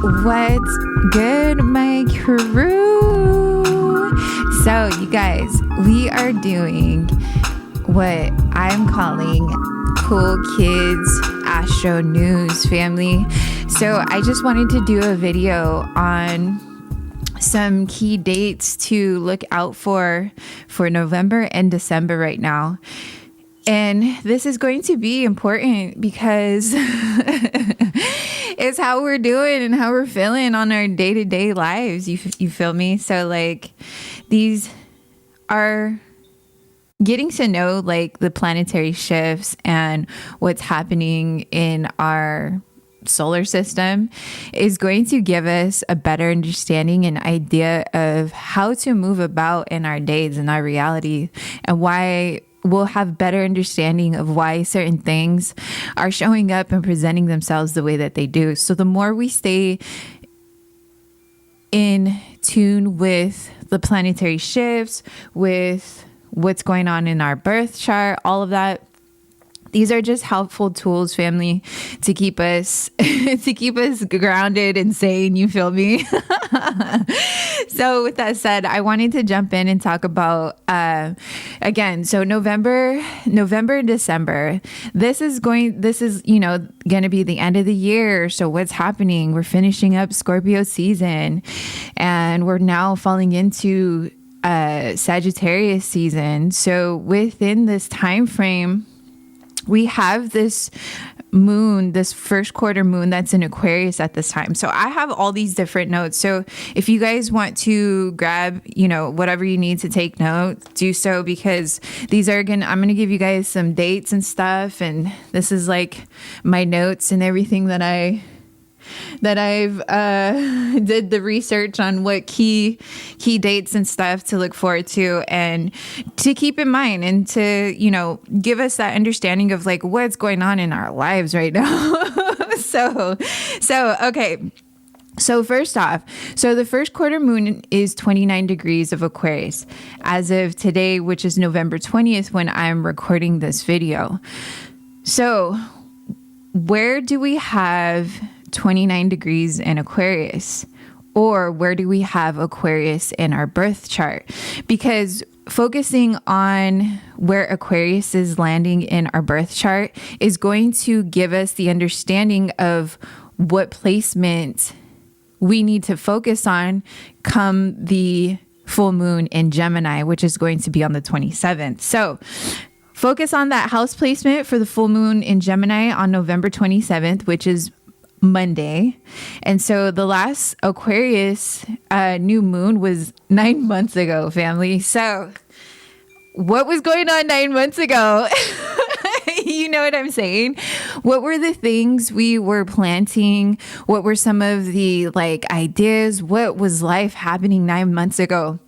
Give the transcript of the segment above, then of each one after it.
What's good, my crew? So, you guys, we are doing what I'm calling Cool Kids Astro News family. So, I just wanted to do a video on some key dates to look out for November and December right now. And this is going to be important because it's how we're doing and how we're feeling on our day-to-day lives. You feel me? So like these are getting to know like the planetary shifts and what's happening in our solar system is going to give us a better understanding and idea of how to move about in our days and our reality, and why we'll have better understanding of why certain things are showing up and presenting themselves the way that they do. So the more we stay in tune with the planetary shifts, with what's going on in our birth chart, all of that, these are just helpful tools, family, to keep us grounded and sane. You feel me? So with that said, I wanted to jump in and talk about again. So November and December. This is going to be the end of the year. So what's happening? We're finishing up Scorpio season, and we're now falling into Sagittarius season. So within this time frame, we have this moon, this first quarter moon that's in Aquarius at this time. So I have all these different notes. So if you guys want to grab, whatever you need to take notes, do so, because I'm going to give you guys some dates and stuff. And this is like my notes and everything that I've did the research on what key dates and stuff to look forward to and to keep in mind, and to give us that understanding of like what's going on in our lives right now. so okay. So first off, the first quarter moon is 29 degrees of Aquarius as of today, which is November 20th when I'm recording this video. So where do we have 29 degrees in Aquarius, or where do we have Aquarius in our birth chart? Because focusing on where Aquarius is landing in our birth chart is going to give us the understanding of what placement we need to focus on come the full moon in Gemini, which is going to be on the 27th. So focus on that house placement for the full moon in Gemini on November 27th, which is Monday. And so the last Aquarius new moon was 9 months ago, family. So what was going on 9 months ago? You know what I'm saying? What were the things we were planting? What were some of the ideas? What was life happening 9 months ago?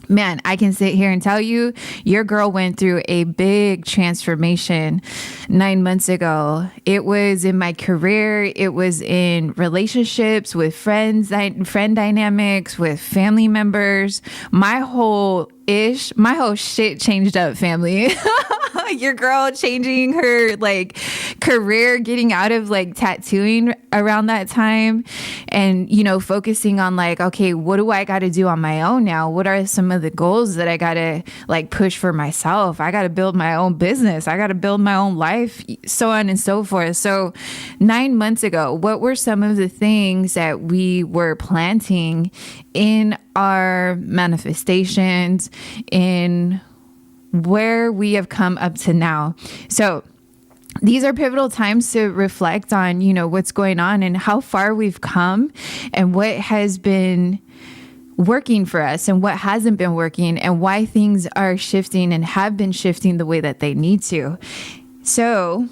Man, I can sit here and tell you, your girl went through a big transformation 9 months ago. It was in my career. It was in relationships with friends, friend dynamics, with family members. My whole shit changed up, family. Your girl changing her career, getting out of tattooing around that time, and focusing on okay, what do I got to do on my own now? What are some of the goals that I got to push for myself? I got to build my own business. I got to build my own life, so on and so forth. So 9 months ago, what were some of the things that we were planting in our manifestations, in where we have come up to now? So these are pivotal times to reflect on, what's going on and how far we've come, and what has been working for us and what hasn't been working, and why things are shifting and have been shifting the way that they need to. So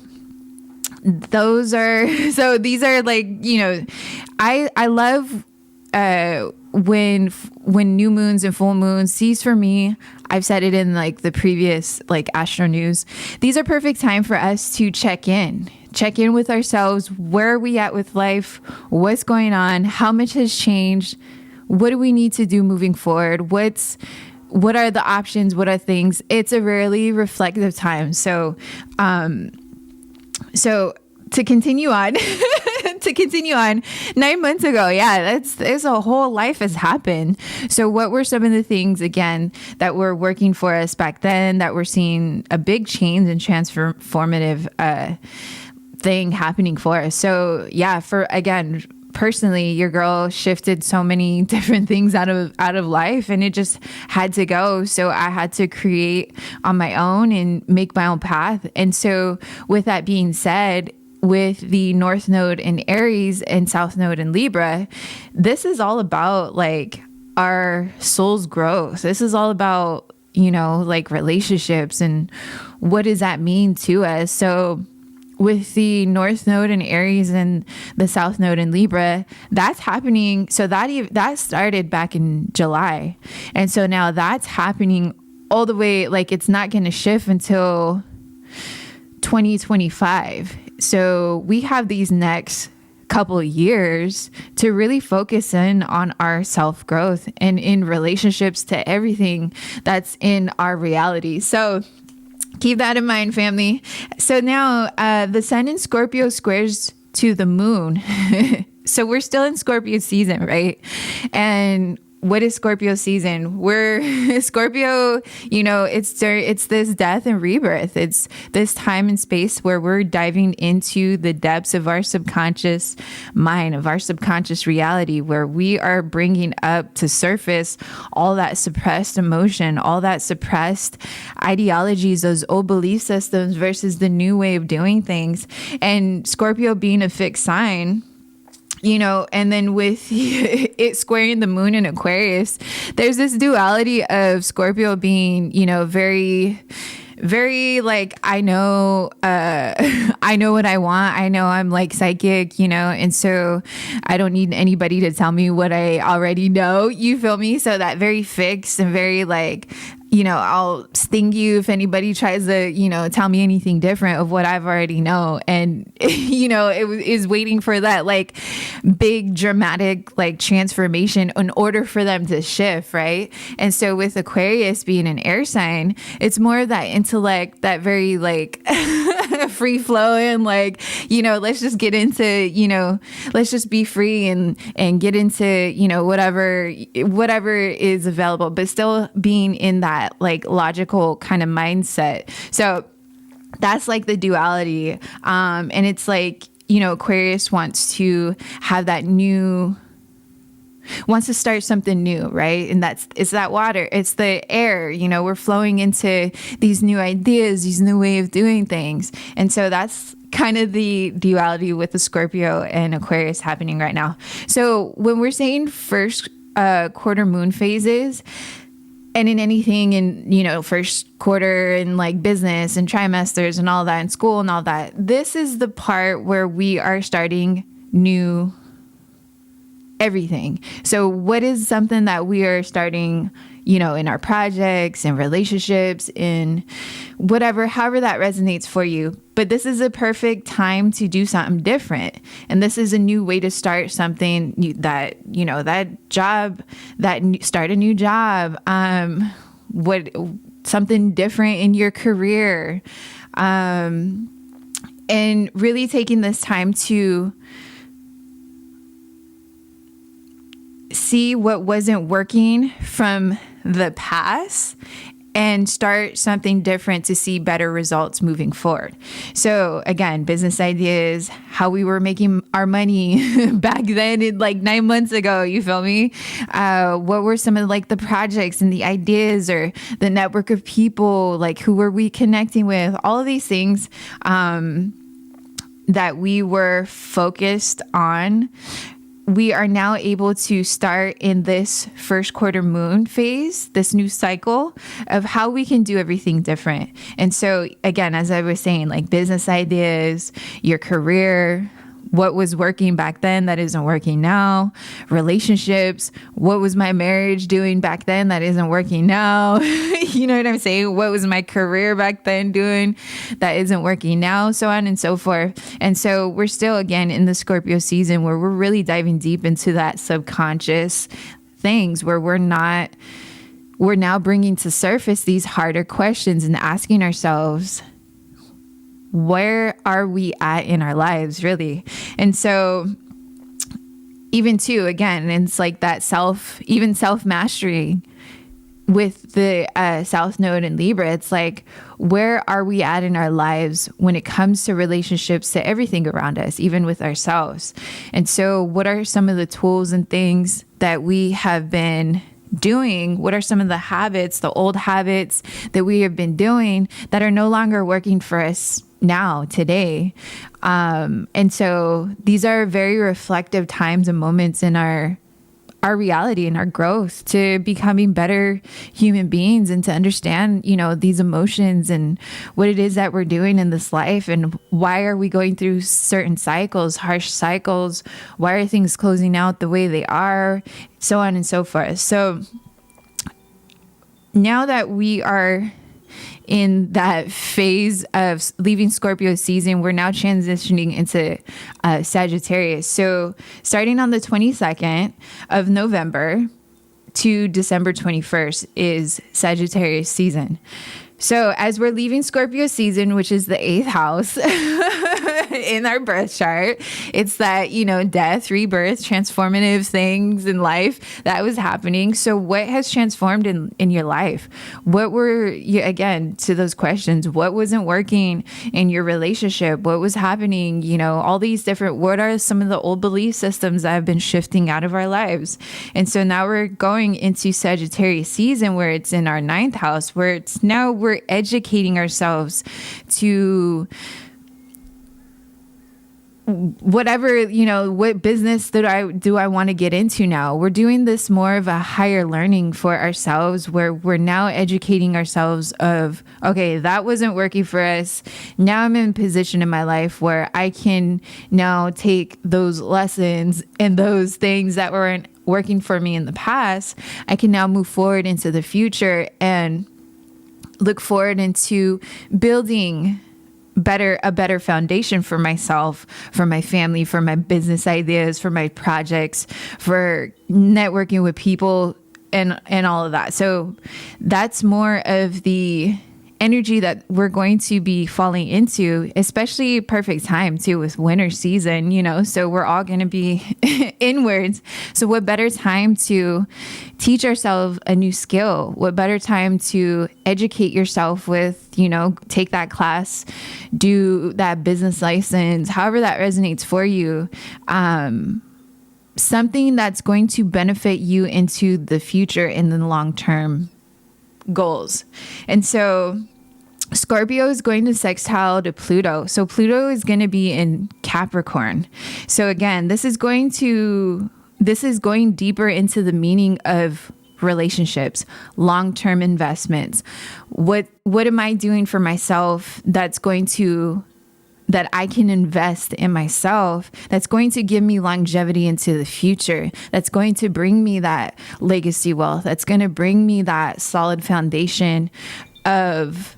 these are I love when new moons and full moons. These for me, I've said it in the previous Astro News, these are perfect time for us to check in with ourselves. Where are we at with life? What's going on? How much has changed? What do we need to do moving forward? What are the options? What are things? It's a really reflective time. So to continue on to continue on, 9 months ago, yeah, there's a whole life has happened. So what were some of the things, again, that were working for us back then, that we're seeing a big change and transformative thing happening for us? So yeah, personally, your girl shifted so many different things out of life, and it just had to go. So I had to create on my own and make my own path. And so with that being said, with the North Node in Aries and South Node in Libra, this is all about like our soul's growth. This is all about, like relationships and what does that mean to us. So with the North Node in Aries and the South Node in Libra, that's happening. So that started back in July. And so now that's happening all the way, like it's not going to shift until 2025. So we have these next couple of years to really focus in on our self-growth and in relationships to everything that's in our reality. So keep that in mind, family. So now the sun in Scorpio squares to the moon. So we're still in Scorpio season, right? And what is Scorpio season? We're Scorpio, it's this death and rebirth. It's this time and space where we're diving into the depths of our subconscious mind, of our subconscious reality, where we are bringing up to surface all that suppressed emotion, all that suppressed ideologies, those old belief systems versus the new way of doing things. And Scorpio being a fixed sign, and then with it squaring the moon in Aquarius, there's this duality of Scorpio being, very, very like, I know what I want. I know I'm like psychic, and so I don't need anybody to tell me what I already know. You feel me? So that very fixed and very like, I'll sting you if anybody tries to, tell me anything different of what I've already know. And, it is waiting for that like big dramatic like transformation in order for them to shift. Right. And so with Aquarius being an air sign, it's more of that intellect, that very like free flowing, like, let's just get into, let's just be free and get into, whatever is available, but still being in that like logical kind of mindset. So that's like the duality. And it's like, Aquarius wants to have that wants to start something new, right? And it's that water, it's the air, we're flowing into these new ideas, these new way of doing things. And so that's kind of the duality with the Scorpio and Aquarius happening right now. So when we're saying first quarter moon phases, and in anything in, first quarter and like business and trimesters and all that in school and all that, this is the part where we are starting new everything. So what is something that we are starting, in our projects and relationships, in whatever, however that resonates for you. But this is a perfect time to do something different. And this is a new way to start something that, that job, start a new job, something different in your career. And really taking this time to see what wasn't working from the past and start something different to see better results moving forward. So again, business ideas, how we were making our money back then, like 9 months ago, you feel me? What were some of like the projects and the ideas or the network of people, like who were we connecting with? All of these things that we were focused on, we are now able to start in this first quarter moon phase, this new cycle of how we can do everything different. And so again, as I was saying, like business ideas, your career, what was working back then that isn't working now, relationships, what was my marriage doing back then that isn't working now? You know what I'm saying? What was my career back then doing that isn't working now? So on and so forth. And so we're still, again, in the Scorpio season where we're really diving deep into that subconscious things where we're now bringing to surface these harder questions and asking ourselves, where are we at in our lives, really? And so even too, again, it's like that self mastery with the South Node in Libra. It's like, where are we at in our lives when it comes to relationships, to everything around us, even with ourselves? And so what are some of the tools and things that we have been doing? What are some of the habits, the old habits that we have been doing that are no longer working for us now, today? And so these are very reflective times and moments in our reality and our growth to becoming better human beings, and to understand, these emotions and what it is that we're doing in this life, and why are we going through certain cycles, harsh cycles? Why are things closing out the way they are? So on and so forth. So now that we are in that phase of leaving Scorpio season, we're now transitioning into Sagittarius. So starting on the 22nd of November to December 21st is Sagittarius season. So as we're leaving Scorpio season, which is the 8th house in our birth chart, it's that, death, rebirth, transformative things in life that was happening. So what has transformed in your life? What were you, again, to those questions, what wasn't working in your relationship? What was happening? All these different, what are some of the old belief systems that have been shifting out of our lives? And so now we're going into Sagittarius season, where it's in our 9th house, where it's now we're educating ourselves to whatever, what business do I want to get into now? We're doing this more of a higher learning for ourselves, where we're now educating ourselves of, okay, that wasn't working for us. Now I'm in a position in my life where I can now take those lessons and those things that weren't working for me in the past. I can now move forward into the future and look forward into building a better foundation for myself, for my family, for my business ideas, for my projects, for networking with people, and all of that. So that's more of the energy that we're going to be falling into, especially perfect time too with winter season, so we're all going to be inwards. So what better time to teach ourselves a new skill? What better time to educate yourself with, take that class, do that business license, however that resonates for you. Something that's going to benefit you into the future in the long-term goals. And so Scorpio is going to sextile to Pluto. So Pluto is going to be in Capricorn. So again, this is going deeper into the meaning of relationships, long-term investments. What am I doing for myself that I can invest in myself, that's going to give me longevity into the future, that's going to bring me that legacy wealth, that's going to bring me that solid foundation of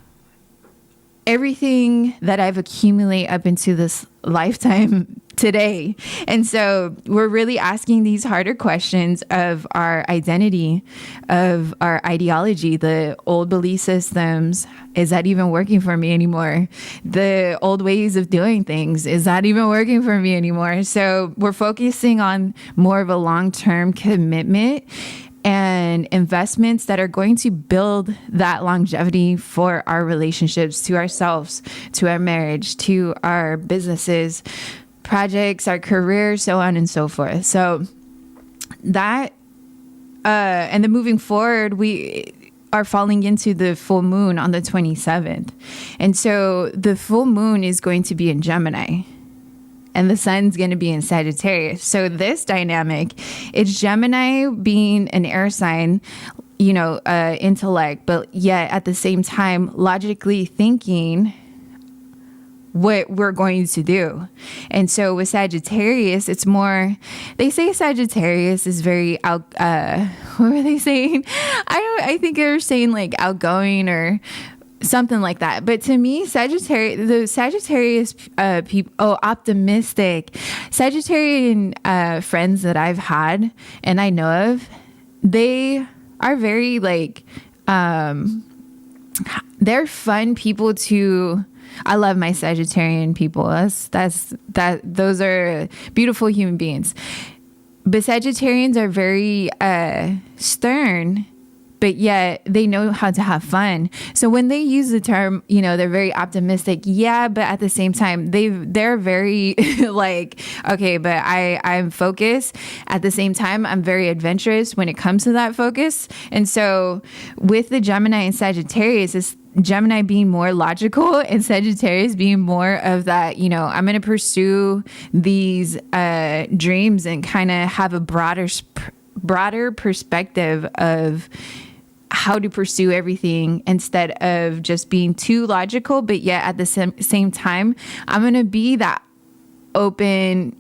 everything that I've accumulated up into this lifetime today. And so we're really asking these harder questions of our identity, of our ideology, the old belief systems. Is that even working for me anymore? The old ways of doing things, is that even working for me anymore? So we're focusing on more of a long-term commitment and investments that are going to build that longevity for our relationships, to ourselves, to our marriage, to our businesses, projects, our careers, so on and so forth. So that, and then moving forward, we are falling into the full moon on the 27th. And so the full moon is going to be in Gemini, and the sun's going to be in Sagittarius. So this dynamic, it's Gemini being an air sign, intellect, but yet at the same time, logically thinking what we're going to do. And so with Sagittarius, it's more, they say Sagittarius is very what were they saying? I think they were saying like outgoing or something like that. But to me, the Sagittarius people, optimistic. Sagittarian friends that I've had and I know of, they are very like, they're fun people to I love my Sagittarian people. Those are beautiful human beings. But Sagittarians are very stern, but yet they know how to have fun. So when they use the term, they're very optimistic. Yeah, but at the same time, they're very like, okay, but I'm focused. At the same time, I'm very adventurous when it comes to that focus. And so with the Gemini and Sagittarius, it's Gemini being more logical and Sagittarius being more of that, I'm going to pursue these dreams and kind of have a broader perspective of how to pursue everything instead of just being too logical. But yet at the same time, I'm going to be that open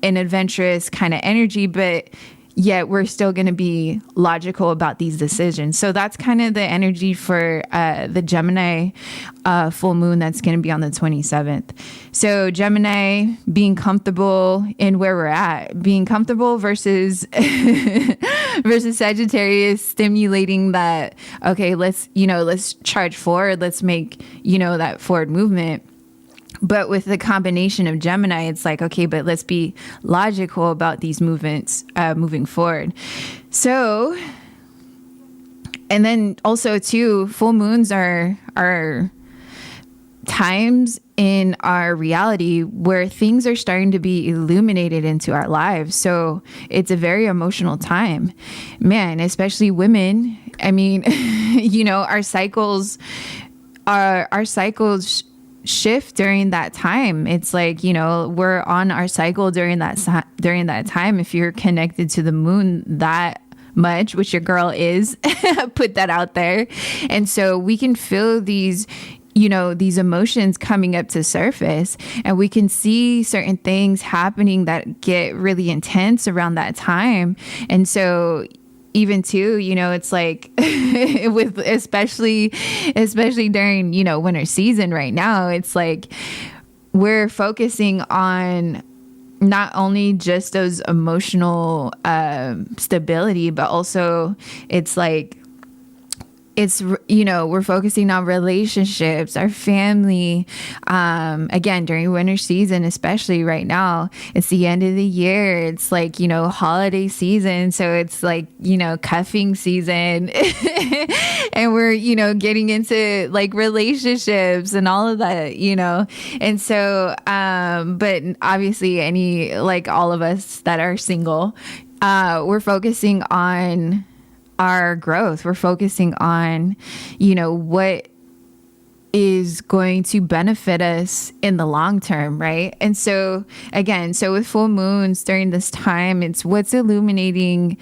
and adventurous kind of energy, but yet we're still going to be logical about these decisions. So that's kind of the energy for the Gemini full moon that's going to be on the 27th. So Gemini being comfortable in where we're at, being comfortable versus versus Sagittarius stimulating that, okay, let's charge forward. Let's make, that forward movement. But with the combination of Gemini, it's like, okay, but let's be logical about these movements moving forward. So, and then also too, full moons are times in our reality where things are starting to be illuminated into our lives. So it's a very emotional time, man, especially women. I mean, our cycles shift during that time. It's like, we're on our cycle during that time. If you're connected to the moon that much, which your girl is, put that out there. And so we can feel these emotions coming up to surface, and we can see certain things happening that get really intense around that time. And so even too, it's like with especially during, winter season right now, it's like we're focusing on not only just those emotional stability, but also it's like we're focusing on relationships, our family. Again, during winter season, especially right now, it's the end of the year. It's like, holiday season. So it's like, cuffing season and we're, getting into like relationships and all of that, and so, but obviously like all of us that are single, we're focusing on our growth. We're focusing on, what is going to benefit us in the long term, right? And so again, with full moons during this time, it's what's illuminating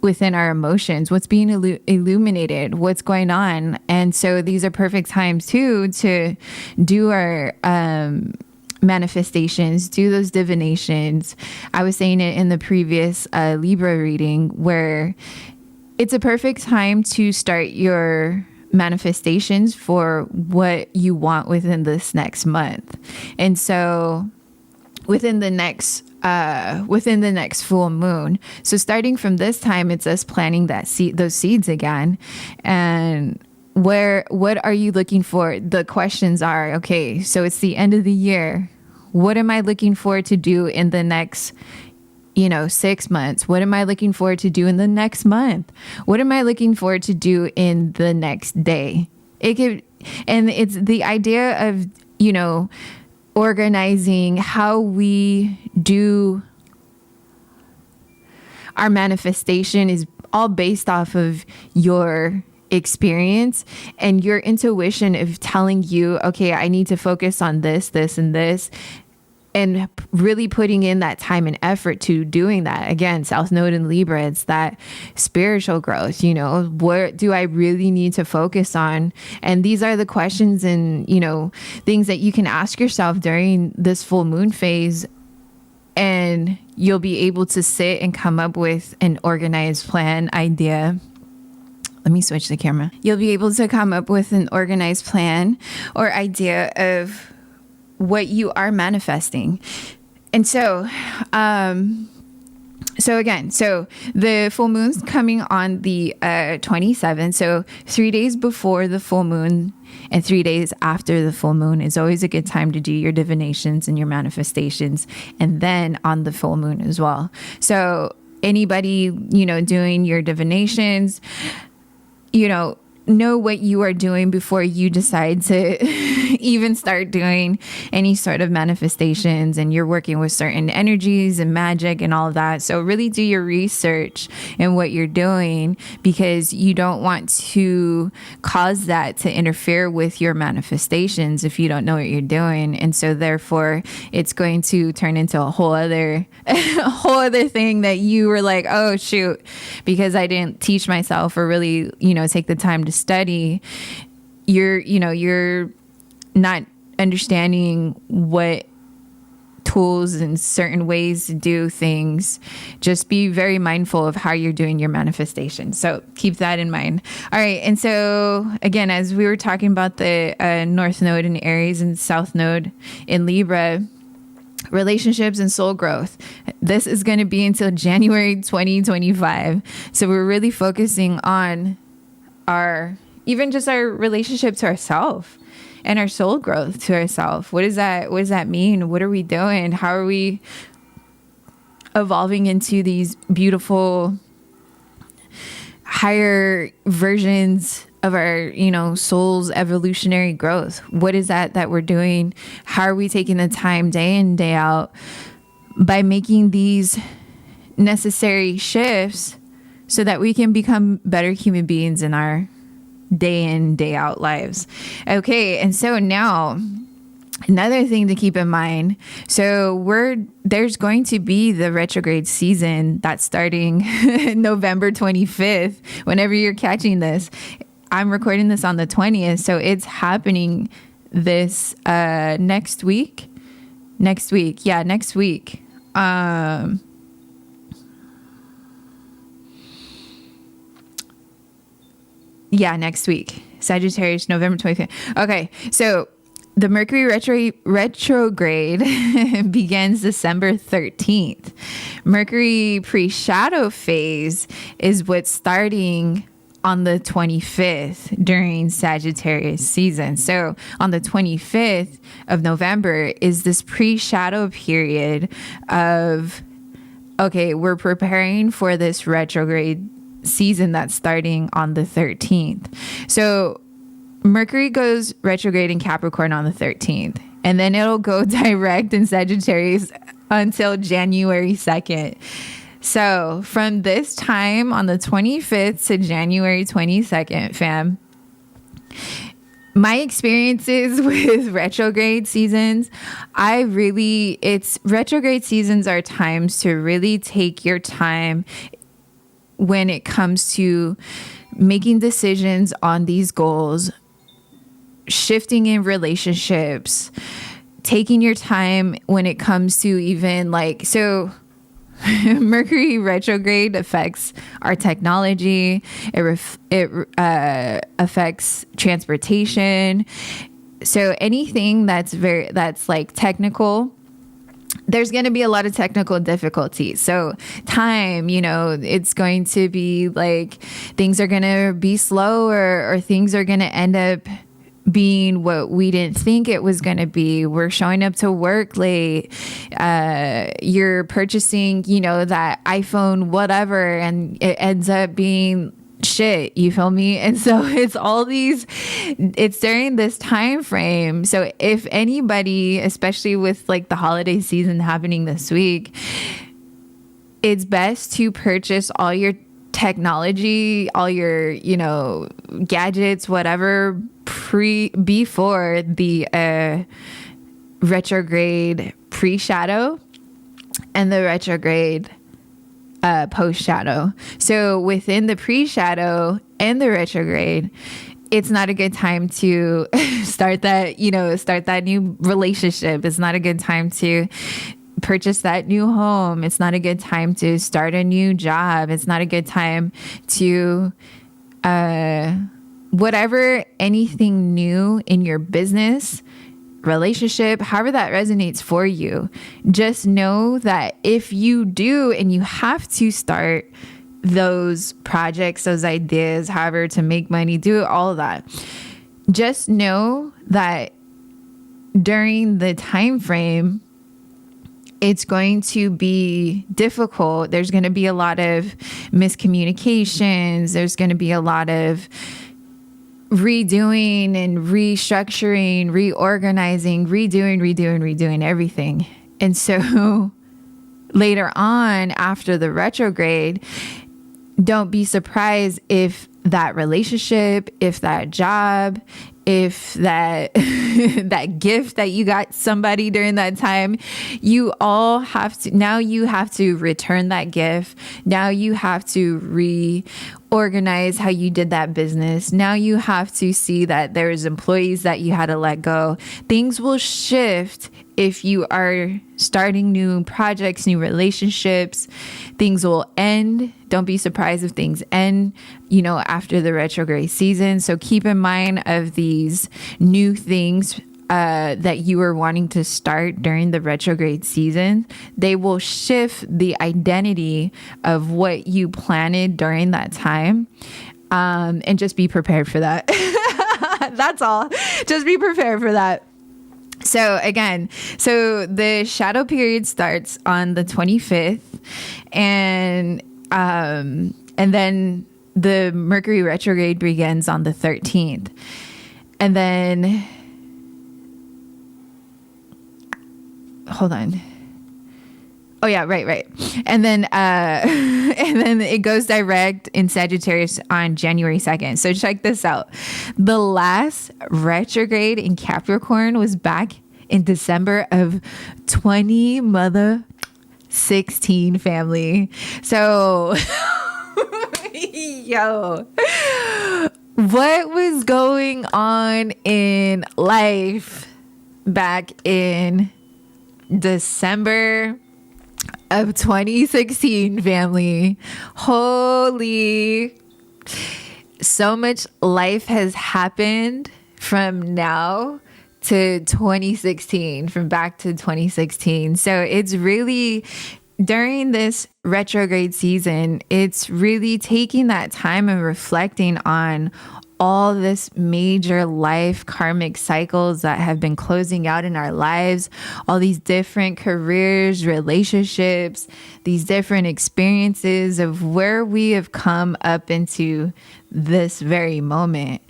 within our emotions, what's being illuminated, what's going on. And so these are perfect times too to do our manifestations, do those divinations. I was saying it in the previous Libra reading, where it's a perfect time to start your manifestations for what you want within this next month. And so within the next full moon. So starting from this time, it's us planting those seeds again. And what are you looking for? The questions are, okay, so it's the end of the year. What am I looking forward to do in the next 6 months? What am I looking forward to do in the next month? What am I looking forward to do in the next day? And it's the idea of, organizing how we do our manifestation is all based off of your experience and your intuition of telling you, okay, I need to focus on this, this, and this. And really putting in that time and effort to doing that. Again, South Node in Libra, it's that spiritual growth, what do I really need to focus on? And these are the questions and, things that you can ask yourself during this full moon phase. And you'll be able to sit and come up with an organized plan idea. Let me switch the camera. You'll be able to come up with an organized plan or idea of what you are manifesting. And so So the full moon's coming on the 27th. So 3 days before the full moon and 3 days after the full moon is always a good time to do your divinations and your manifestations. And then on the full moon as well. So anybody, doing your divinations, know what you are doing before you decide to even start doing any sort of manifestations, and you're working with certain energies and magic and all of that. So really do your research in what you're doing, because you don't want to cause that to interfere with your manifestations if you don't know what you're doing. And so therefore it's going to turn into a whole other thing that you were like, oh shoot, because I didn't teach myself or really, take the time to study. You're not understanding what tools and certain ways to do things. Just be very mindful of how you're doing your manifestation. So keep that in mind. All right. And so again, as we were talking about the North Node in Aries and South Node in Libra, relationships and soul growth. This is going to be until January 2025. So we're really focusing on our relationship to ourselves and our soul growth to ourselves. What does that mean? What are we doing? How are we evolving into these beautiful higher versions of our, soul's evolutionary growth? What is that we're doing? How are we taking the time day in, day out by making these necessary shifts so that we can become better human beings in our day in, day out lives? Okay. And so now another thing to keep in mind. So there's going to be the retrograde season that's starting November 25th, whenever you're catching this. I'm recording this on the 20th. So it's happening this, next week. Yeah. Next week. Yeah, next week. Sagittarius, November 25th. Okay, so the Mercury retrograde begins December 13th. Mercury pre-shadow phase is what's starting on the 25th during Sagittarius season. So on the 25th of November is this pre-shadow period of, okay, we're preparing for this retrograde season that's starting on the 13th. So Mercury goes retrograde in Capricorn on the 13th, and then it'll go direct in Sagittarius until January 2nd. So from this time on the 25th to January 22nd, fam, my experiences with retrograde seasons, retrograde seasons are times to really take your time when it comes to making decisions on these goals, shifting in relationships, taking your time when it comes to even Mercury retrograde affects our technology. It affects transportation. So anything that's technical, there's going to be a lot of technical difficulties. So time, it's going to be things are going to be slower, or things are going to end up being what we didn't think it was going to be. We're showing up to work late. You're purchasing, that iPhone, whatever, and it ends up being shit. You feel me? And so it's during this time frame. So if anybody, especially with the holiday season happening this week, it's best to purchase all your technology, all your, gadgets, whatever, before the retrograde pre-shadow and the retrograde post-shadow. So within the pre-shadow and the retrograde, it's not a good time to start that new relationship. It's not a good time to purchase that new home. It's not a good time to start a new job. It's not a good time to anything new in your business. relationship, however that resonates for you, just know that if you do and you have to start those projects, those ideas, however, to make money, do all of that, just know that during the time frame, it's going to be difficult. There's going to be a lot of miscommunications. There's going to be a lot of redoing and restructuring, reorganizing, redoing everything. And so later on, after the retrograde, don't be surprised if that relationship, if that job, if that that gift that you got somebody during that time, you all have to, now you have to return that gift. Now you have to reorganize how you did that business. Now you have to see that there's employees that you had to let go. Things will shift if you are starting new projects, new relationships. Things will end. Don't be surprised if things end, after the retrograde season. So keep in mind of these new things that you are wanting to start during the retrograde season. They will shift the identity of what you planted during that time. And just be prepared for that. That's all. Just be prepared for that. So again, the shadow period starts on the 25th, and then the Mercury retrograde begins on the 13th. And then, hold on. Oh yeah, right. And then, and then it goes direct in Sagittarius on January 2nd. So check this out. The last retrograde in Capricorn was back in December of 2016, family. So, yo, what was going on in life back in December of 2016, family? Holy, so much life has happened from now to 2016, from back to 2016. So it's really, during this retrograde season, it's really taking that time and reflecting on all this major life karmic cycles that have been closing out in our lives, all these different careers, relationships, these different experiences of where we have come up into this very moment.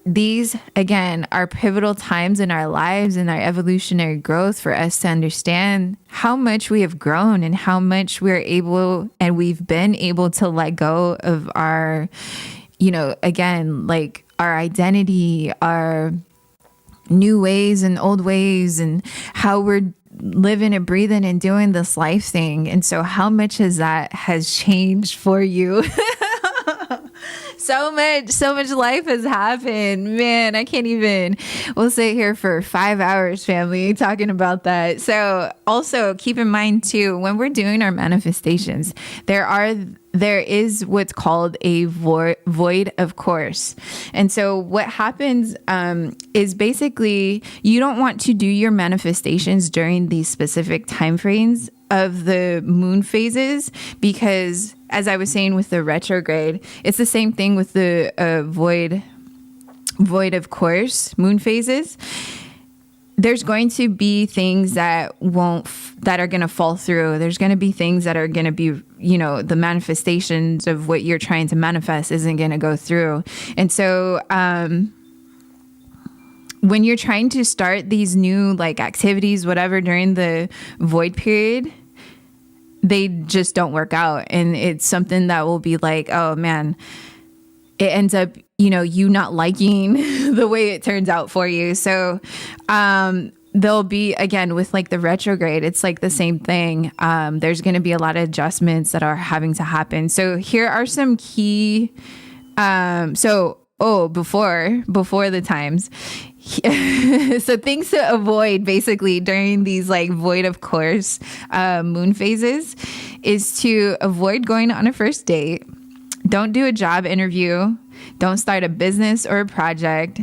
These, again, are pivotal times in our lives and our evolutionary growth for us to understand how much we have grown and how much we're able and we've been able to let go of our, again, like our identity, our new ways and old ways, and how we're living and breathing and doing this life thing. And so how much has changed for you? So much life has happened, man. I can't even, we'll sit here for 5 hours, family, talking about that. So also keep in mind too, when we're doing our manifestations, there is what's called a void of course. And so what happens is basically you don't want to do your manifestations during these specific time frames of the moon phases, because as I was saying with the retrograde, it's the same thing with the void of course moon phases. There's going to be things that are going to fall through. There's going to be things that are going to be, the manifestations of what you're trying to manifest isn't going to go through. And so, when you're trying to start these new activities, whatever, during the void period, they just don't work out. And it's something that will be like, oh man, it ends up, you not liking the way it turns out for you. So, there'll be, again, with the retrograde, it's the same thing. There's going to be a lot of adjustments that are having to happen. So here are some key, before the times. So things to avoid basically during these void of course moon phases is to avoid going on a first date. Don't do a job interview. Don't start a business or a project.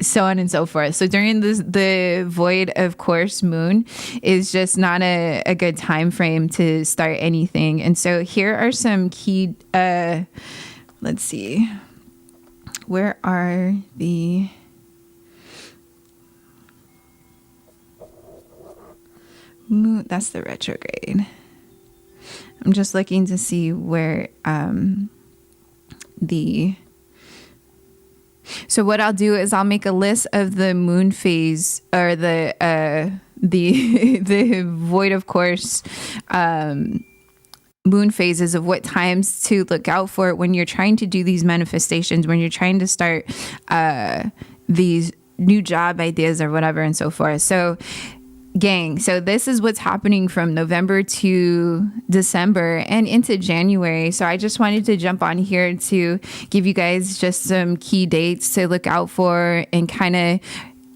so on and so forth. So during the void of course moon is just not a good time frame to start anything. And so here are some key, let's see, where are the moon? That's the retrograde. I'm just looking to see where so what I'll do is I'll make a list of the moon phase, or the the void of course moon phases of what times to look out for when you're trying to do these manifestations, when you're trying to start these new job ideas or whatever and so forth. So gang, so this is what's happening from November to December and into January. So I just wanted to jump on here to give you guys just some key dates to look out for and kind of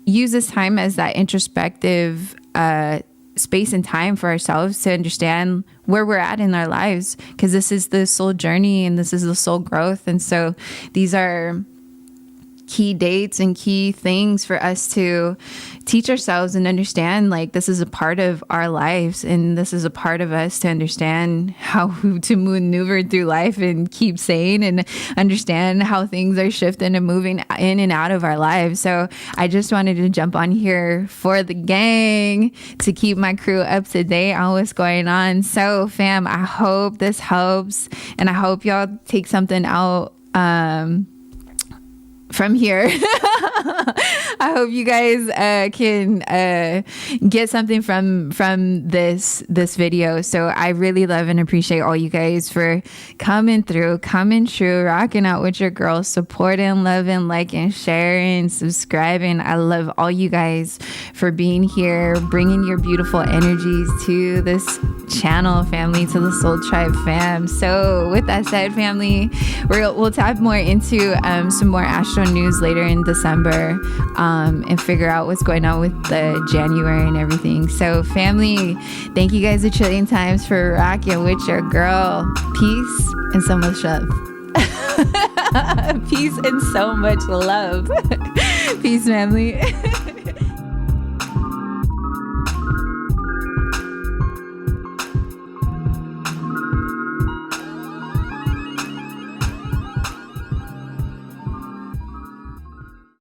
use this time as that introspective space and time for ourselves to understand where we're at in our lives, because this is the soul journey and this is the soul growth. And so these are key dates and key things for us to teach ourselves and understand, like, this is a part of our lives and this is a part of us to understand how to maneuver through life and keep sane and understand how things are shifting and moving in and out of our lives. So I just wanted to jump on here for the gang to keep my crew up to date on what's going on. So fam, I hope this helps and I hope y'all take something out from here. I hope you guys can get something from this video. So I really love and appreciate all you guys for coming through, coming true, rocking out with your girls, supporting, loving, liking, sharing, subscribing. I love all you guys for being here, bringing your beautiful energies to this channel, family, to the Soul Tribe fam. So with that said, family, we'll tap more into some more Astro News later in December, and figure out what's going on with the January and everything. So family, thank you guys a trillion times for rocking with your girl. Peace and so much love. Peace and so much love. Peace, family.